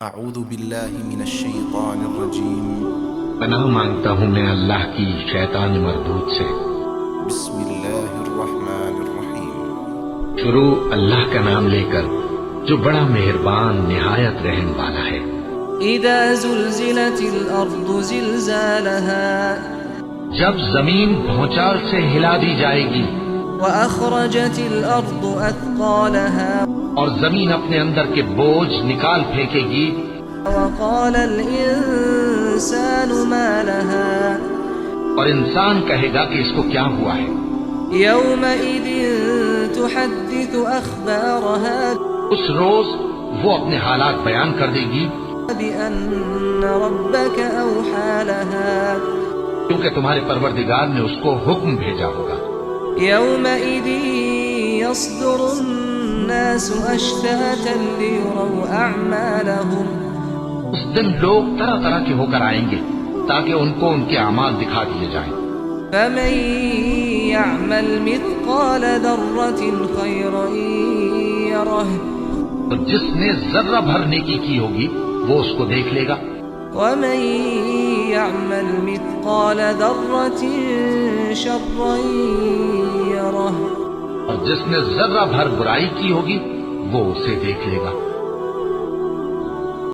اعوذ باللہ من الشیطان الرجیم پناہ مانگتا ہوں میں اللہ کی شیطان مردود سے۔ بسم اللہ الرحمن الرحیم شروع اللہ کا نام لے کر جو بڑا مہربان نہایت رحم والا ہے۔ اذا زلزلت الارض زلزالها جب زمین بھونچال سے ہلا دی جائے گی واخرجت الارض اثقالها اور زمین اپنے اندر کے بوجھ نکال پھینکے گی، وقال الانسان ما لها اور انسان کہے گا کہ اس کو کیا ہوا ہے۔ يومئذ تحدث اخبارها اس روز وہ اپنے حالات بیان کر دے گی بأن ربك اوحى لها کیونکہ تمہارے پروردگار نے اس کو حکم بھیجا ہوگا۔ يومئذ يصدر الناس اشتاتا ليروا اعمالهم اس دن لوگ طرح طرح کے ہو کر آئیں گے تاکہ ان کو ان کے اعمال دکھا دیے جائیں۔ فمن يعمل مثقال ذرة خيرا يره تو جس نے ذرہ بھر نیکی کی ہوگی وہ اس کو دیکھ لے گا، ومن يعمل مثقال ذرة شرا يره اور جس نے ذرہ بھر برائی کی ہوگی وہ اسے دیکھ لے گا۔